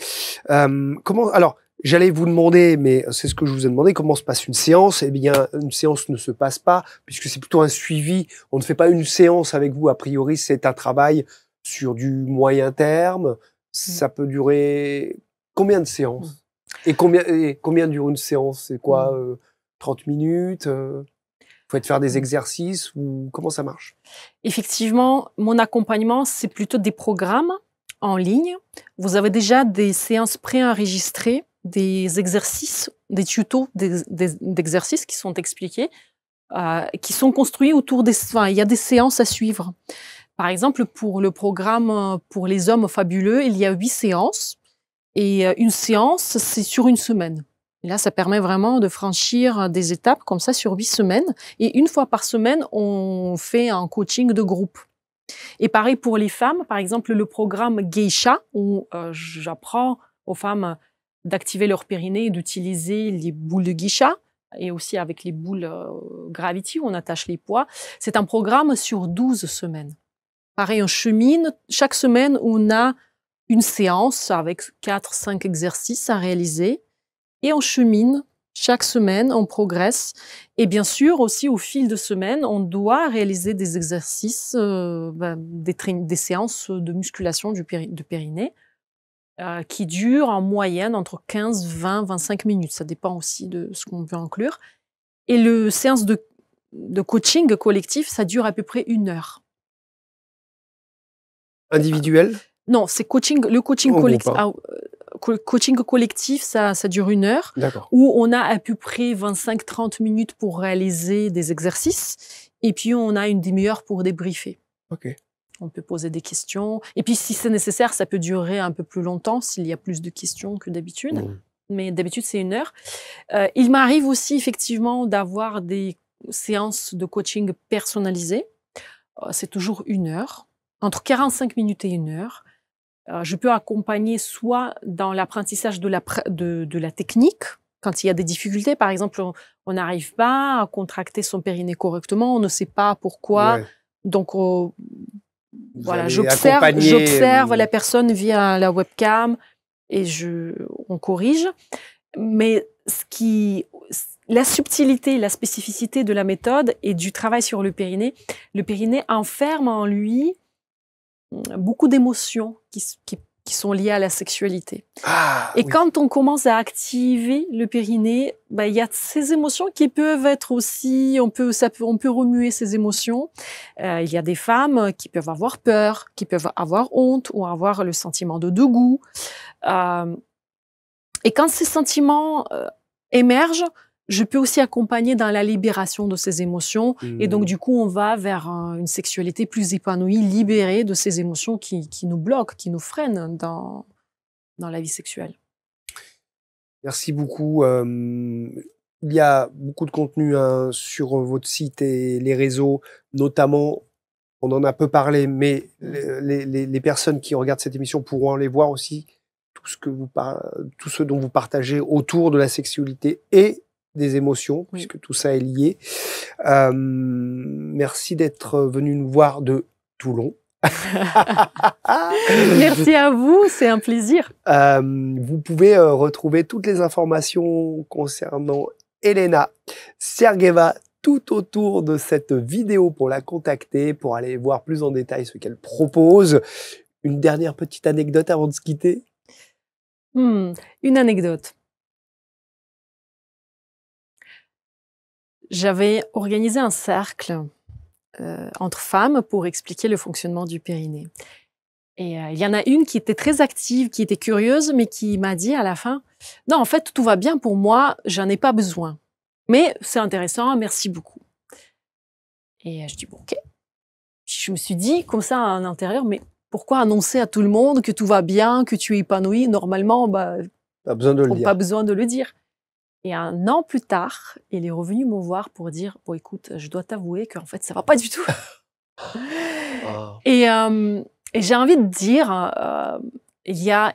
comment alors? J'allais vous demander, mais c'est ce que je vous ai demandé, comment se passe une séance? Eh bien, une séance ne se passe pas, puisque c'est plutôt un suivi. On ne fait pas une séance avec vous, a priori, c'est un travail sur du moyen terme. Ça peut durer combien de séances? Et combien dure une séance? C'est quoi, 30 minutes? Faut faire des exercices ou comment ça marche? Effectivement, mon accompagnement, c'est plutôt des programmes en ligne. Vous avez déjà des séances préenregistrées, des exercices, des tutos d'exercices qui sont expliqués, qui sont construits autour il y a des séances à suivre. Par exemple, pour le programme pour les hommes fabuleux, il y a 8 séances et une séance, c'est sur une semaine. Et là, ça permet vraiment de franchir des étapes comme ça sur 8 semaines. Et une fois par semaine, on fait un coaching de groupe. Et pareil pour les femmes, par exemple, le programme Geisha, où j'apprends aux femmes d'activer leur périnée et d'utiliser les boules de Geisha, et aussi avec les boules Gravity, où on attache les poids. C'est un programme sur 12 semaines. Pareil, on chemine. Chaque semaine, on a une séance avec 4-5 exercices à réaliser. Et on chemine. Chaque semaine, on progresse. Et bien sûr, aussi, au fil de semaine, on doit réaliser des exercices, des séances de musculation du périnée qui durent en moyenne entre 15, 20, 25 minutes. Ça dépend aussi de ce qu'on veut inclure. Et le séance de coaching collectif, ça dure à peu près 1 heure. Individuel? Non, c'est le coaching collectif. coaching collectif, ça dure 1 heure, D'accord. où on a à peu près 25-30 minutes pour réaliser des exercices, et puis on a une demi-heure pour débriefer. Ok. On peut poser des questions. Et puis, si c'est nécessaire, ça peut durer un peu plus longtemps s'il y a plus de questions que d'habitude. Mmh. Mais d'habitude, c'est 1 heure. Il m'arrive aussi, effectivement, d'avoir des séances de coaching personnalisées. C'est toujours 1 heure, entre 45 minutes et 1 heure. Je peux accompagner soit dans l'apprentissage de la technique, quand il y a des difficultés. Par exemple, on n'arrive pas à contracter son périnée correctement, on ne sait pas pourquoi. Ouais. Donc, voilà, allez j'observe accompagner, la personne via la webcam et on corrige. Mais la subtilité, la spécificité de la méthode et du travail sur le périnée enferme en lui beaucoup d'émotions qui sont liées à la sexualité. Ah, Et oui. quand on commence à activer le périnée, il y a ces émotions qui peuvent être aussi, on peut remuer ces émotions. Il y a des femmes qui peuvent avoir peur, qui peuvent avoir honte ou avoir le sentiment de dégoût. Et quand ces sentiments émergent, je peux aussi accompagner dans la libération de ces émotions. Et donc, du coup, on va vers une sexualité plus épanouie, libérée de ces émotions qui nous bloquent, qui nous freinent dans la vie sexuelle. Merci beaucoup. Il y a beaucoup de contenu sur votre site et les réseaux, notamment, on en a peu parlé, mais les personnes qui regardent cette émission pourront aller voir aussi tout ce dont vous partagez autour de la sexualité et des émotions, puisque tout ça est lié. Merci d'être venu nous voir de Toulon. Merci à vous, c'est un plaisir. Vous pouvez retrouver toutes les informations concernant Elena Sergueva tout autour de cette vidéo pour la contacter, pour aller voir plus en détail ce qu'elle propose. Une dernière petite anecdote avant de se quitter? Une anecdote. J'avais organisé un cercle entre femmes pour expliquer le fonctionnement du périnée. Et il y en a une qui était très active, qui était curieuse, mais qui m'a dit à la fin, « Non, en fait, tout va bien pour moi, j'en ai pas besoin. Mais c'est intéressant, merci beaucoup. » Et je dis, bon, ok. Je me suis dit, comme ça, à l'intérieur, mais pourquoi annoncer à tout le monde que tout va bien, que tu es épanoui? Normalement, pas besoin de le dire. Et 1 an plus tard, il est revenu me voir pour dire, bon, écoute, je dois t'avouer qu'en fait, ça va pas du tout. Et j'ai envie de dire, il y a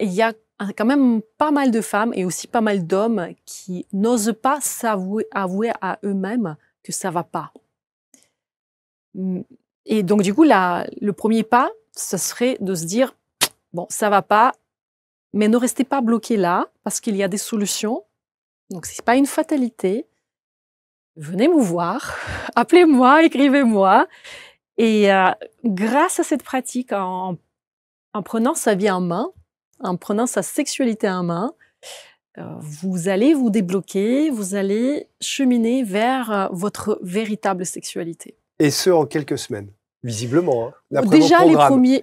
quand même pas mal de femmes et aussi pas mal d'hommes qui n'osent pas avouer à eux-mêmes que ça va pas. Et donc, du coup, le premier pas, ce serait de se dire, bon, ça va pas, mais ne restez pas bloqué là, parce qu'il y a des solutions. Donc, c'est pas une fatalité. Venez me voir, appelez-moi, écrivez-moi. Et grâce à cette pratique, en prenant sa vie en main, en prenant sa sexualité en main, vous allez vous débloquer, vous allez cheminer vers votre véritable sexualité. Et ce, en quelques semaines, visiblement. Hein, déjà,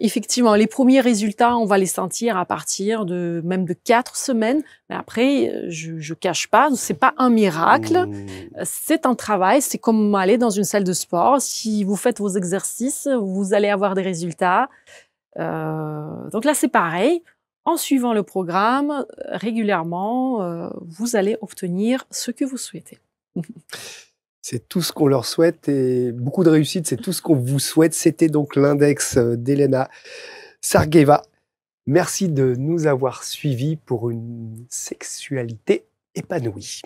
effectivement, les premiers résultats, on va les sentir à partir même de 4 semaines. Mais après, je cache pas, c'est pas un miracle. C'est un travail, c'est comme aller dans une salle de sport. Si vous faites vos exercices, vous allez avoir des résultats. Donc là, c'est pareil. En suivant le programme régulièrement, vous allez obtenir ce que vous souhaitez. C'est tout ce qu'on leur souhaite et beaucoup de réussite, c'est tout ce qu'on vous souhaite. C'était donc l'index d'Elena Sergueva. Merci de nous avoir suivis pour une sexualité épanouie.